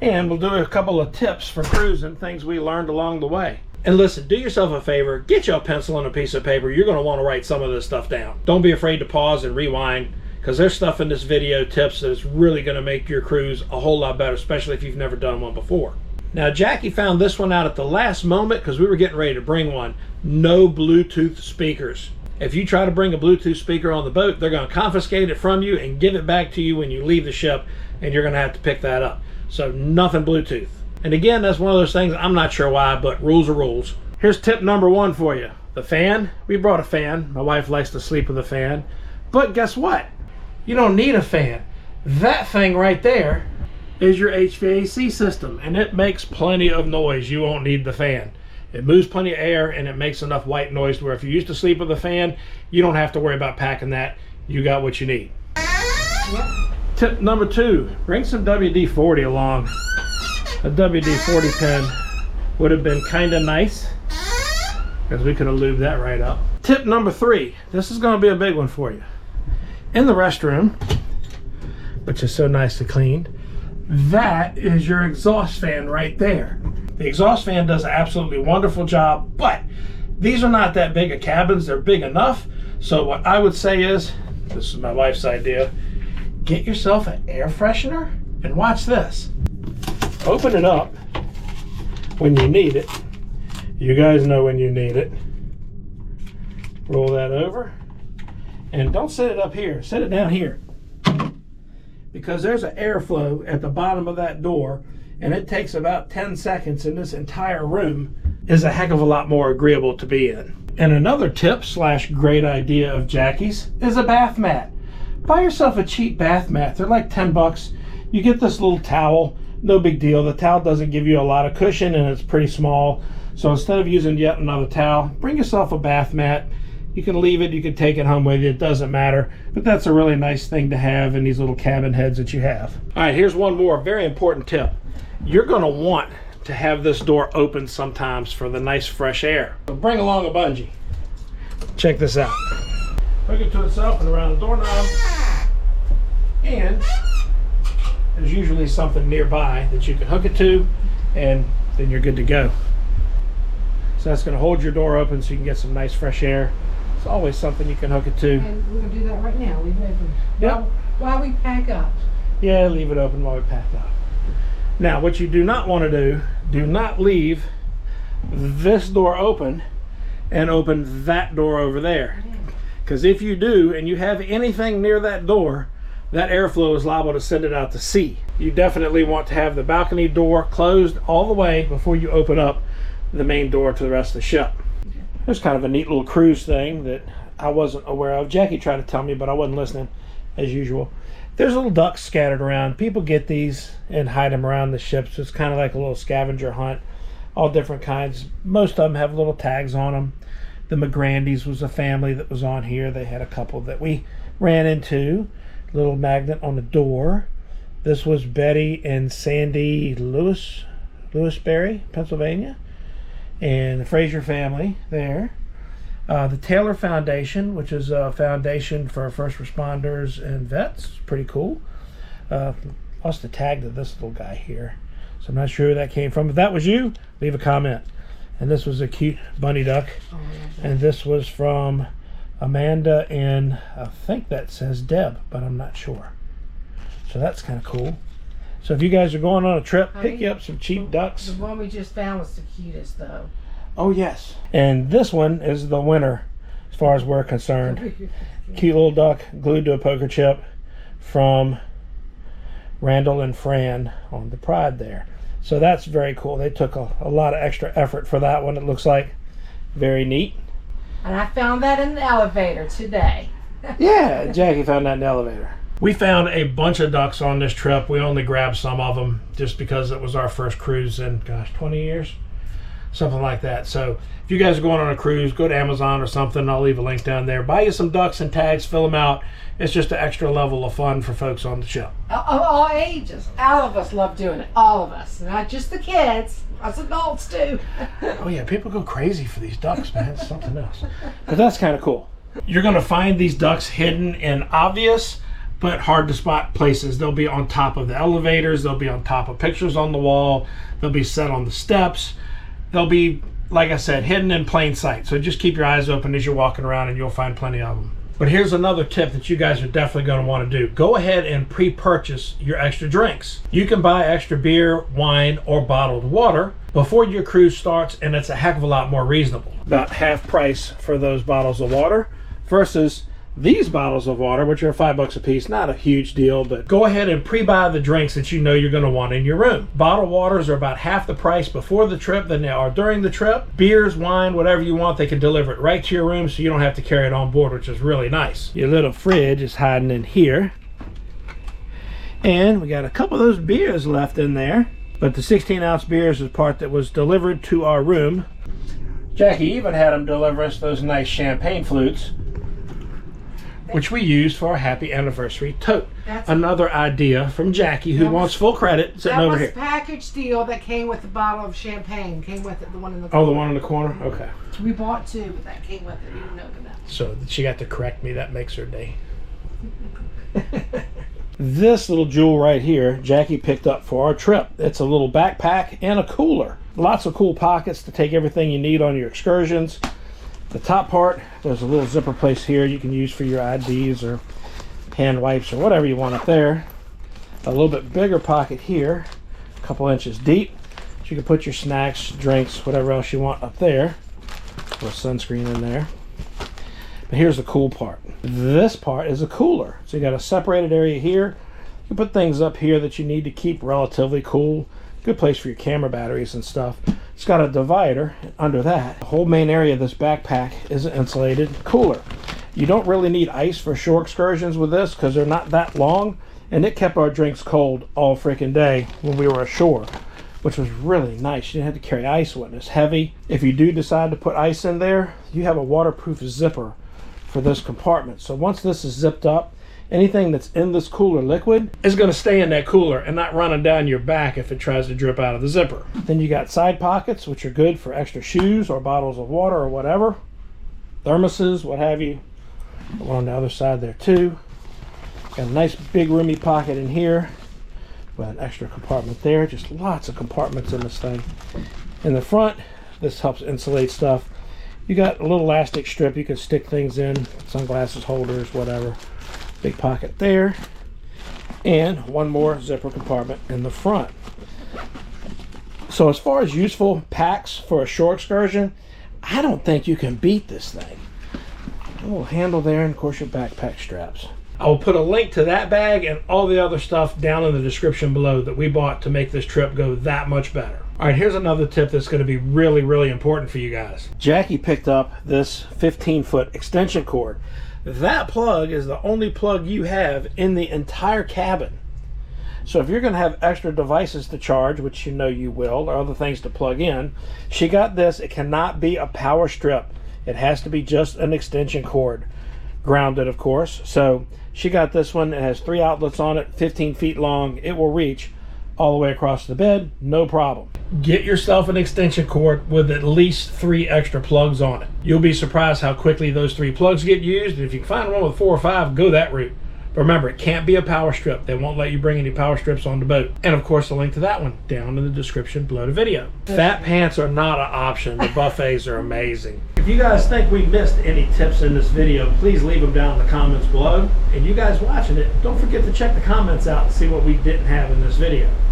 And we'll do a couple of tips for cruising, things we learned along the way. And listen, do yourself a favor, get you a pencil and a piece of paper. You're going to want to write some of this stuff down. Don't be afraid to pause and rewind, because there's stuff in this video tips that is really going to make your cruise a whole lot better, especially if you've never done one before. Now, Jackie found this one out at the last moment because we were getting ready to bring one. No Bluetooth speakers. If you try to bring a Bluetooth speaker on the boat, they're going to confiscate it from you and give it back to you when you leave the ship, and you're going to have to pick that up. So nothing Bluetooth. And again, that's one of those things, I'm not sure why, but rules are rules. Here's tip number one for you. The fan. We brought a fan. My wife likes to sleep with a fan. But guess what? You don't need a fan. That thing right there is your HVAC system, and it makes plenty of noise. You won't need the fan. It moves plenty of air, and it makes enough white noise where if you used to sleep with a fan, you don't have to worry about packing that. You got what you need. Yep. Tip number two, bring some WD-40 along. A WD-40 pen would have been kind of nice, because we could have lubed that right up. Tip number three, this is going to be a big one for you. In the restroom, which is so nicely cleaned, that is your exhaust fan right there. The exhaust fan does an absolutely wonderful job, but these are not that big of cabins. They're big enough. So what I would say is, this is my wife's idea, get yourself an air freshener and watch this. Open it up when you need it. You guys know when you need it. Roll that over. And don't set it up here. Set it down here. Because there's an airflow at the bottom of that door, and it takes about 10 seconds, and this entire room is a heck of a lot more agreeable to be in. And another tip slash great idea of Jackie's is a bath mat. Buy yourself a cheap bath mat. They're like 10 bucks. You get this little towel. No big deal. The towel doesn't give you a lot of cushion, and it's pretty small. So instead of using yet another towel, bring yourself a bath mat. You can leave it, you can take it home with you, it doesn't matter. But that's a really nice thing to have in these little cabin heads that you have. All right, here's one more very important tip. You're gonna want to have this door open sometimes for the nice fresh air. So bring along a bungee. Check this out. Hook it to itself and around the doorknob. And there's usually something nearby that you can hook it to, and then you're good to go. So that's gonna hold your door open so you can get some nice fresh air. It's always something you can hook it to. And we're going to do that right now. Leave it open. Yep. While we pack up. Yeah, leave it open while we pack up. Now, what you do not want to do not leave this door open and open that door over there. Because if you do, and you have anything near that door, that airflow is liable to send it out to sea. You definitely want to have the balcony door closed all the way before you open up the main door to the rest of the ship. There's kind of a neat little cruise thing that I wasn't aware of. Jackie tried to tell me, but I wasn't listening, as usual. There's little ducks scattered around. People get these and hide them around the ships. It's kind of like a little scavenger hunt, all different kinds. Most of them have little tags on them. The McGrandy's was a family that was on here. They had a couple that we ran into. Little magnet on the door. This was Betty and Sandy Lewisberry, Pennsylvania. And the Fraser family there. The Taylor Foundation, which is a foundation for first responders and vets. Pretty cool. Lost the tag to this little guy here, so I'm not sure where that came from. If that was you, leave a comment. And this was a cute bunny duck. Oh, and this was from Amanda and I think that says Deb, but I'm not sure. So that's kind of cool. So if you guys are going on a trip, pick you up some cheap ducks. The one we just found was the cutest, though. Oh, yes. And this one is the winner, as far as we're concerned. Cute little duck glued to a poker chip from Randall and Fran on the Pride there. So that's very cool. They took a lot of extra effort for that one, it looks like. Very neat. And I found that in the elevator today. Yeah, Jackie found that in the elevator. We found a bunch of ducks on this trip. We only grabbed some of them just because it was our first cruise in, gosh, 20 years? Something like that. So if you guys are going on a cruise, go to Amazon or something. I'll leave a link down there. Buy you some ducks and tags, fill them out. It's just an extra level of fun for folks on the ship. All ages. All of us love doing it. All of us. Not just the kids. Us adults too. Oh yeah, people go crazy for these ducks, man. It's something else. But that's kind of cool. You're going to find these ducks hidden in obvious but hard to spot places. They'll be on top of the elevators, they'll be on top of pictures on the wall, they'll be set on the steps, they'll be, like I said, hidden in plain sight. So just keep your eyes open as you're walking around and you'll find plenty of them. But here's another tip that you guys are definitely going to want to do. Go ahead and pre-purchase your extra drinks. You can buy extra beer, wine, or bottled water before your cruise starts, and it's a heck of a lot more reasonable. About half price for those bottles of water versus these bottles of water, which are $5 a piece. Not a huge deal, but go ahead and pre-buy the drinks that you know you're going to want in your room. Bottled waters are about half the price before the trip than they are during the trip. Beers, wine, whatever you want, they can deliver it right to your room, so you don't have to carry it on board, which is really nice. Your little fridge is hiding in here, and we got a couple of those beers left in there, but the 16-ounce beers is part that was delivered to our room. Jackie even had them deliver us those nice champagne flutes, which we used for our happy anniversary tote. That's another idea from Jackie, who wants full credit, sitting over here. That was package deal that came with the bottle of champagne. Came with it, the one in the corner. Oh, the one in the corner? Okay. We bought two, but that came with it. You didn't open that. So she got to correct me. That makes her day. This little jewel right here, Jackie picked up for our trip. It's a little backpack and a cooler. Lots of cool pockets to take everything you need on your excursions. The top part, there's a little zipper place here you can use for your IDs or hand wipes or whatever you want up there. A little bit bigger pocket here, a couple inches deep. So you can put your snacks, drinks, whatever else you want up there. Put sunscreen in there. But here's the cool part. This part is a cooler. So you got a separated area here. You can put things up here that you need to keep relatively cool. Good place for your camera batteries and stuff. It's got a divider under that. The whole main area of this backpack is an insulated cooler. You don't really need ice for shore excursions with this because they're not that long, and it kept our drinks cold all freaking day when we were ashore, which was really nice. You didn't have to carry ice when it's heavy. If you do decide to put ice in there, you have a waterproof zipper for this compartment. So once this is zipped up, anything that's in this cooler liquid is going to stay in that cooler and not running down your back if it tries to drip out of the zipper. Then you got side pockets, which are good for extra shoes or bottles of water or whatever. Thermoses, what have you. One on the other side there too. Got a nice big roomy pocket in here with an extra compartment there. Just lots of compartments in this thing. In the front, this helps insulate stuff. You got a little elastic strip you can stick things in, sunglasses holders, whatever. Big pocket there, and one more zipper compartment in the front. So as far as useful packs for a shore excursion, I don't think you can beat this thing. A little handle there, and of course your backpack straps. I'll put a link to that bag and all the other stuff down in the description below that we bought to make this trip go that much better. All right, here's another tip that's going to be really, really important for you guys. Jackie picked up this 15-foot extension cord. That plug is the only plug you have in the entire cabin. So if you're going to have extra devices to charge, which you know you will, or other things to plug in, she got this. It cannot be a power strip. It has to be just an extension cord. Grounded, of course. So she got this one. It has 3 outlets on it, 15 feet long. It will reach all the way across the bed, no problem. Get yourself an extension cord with at least 3 extra plugs on it. You'll be surprised how quickly those 3 plugs get used. And if you can find one with 4 or 5, go that route. But remember, it can't be a power strip. They won't let you bring any power strips on the boat. And of course, the link to that one down in the description below the video. Fat pants are not an option. The buffets are amazing. If you guys think we missed any tips in this video, please leave them down in the comments below. And you guys watching it, don't forget to check the comments out and see what we didn't have in this video.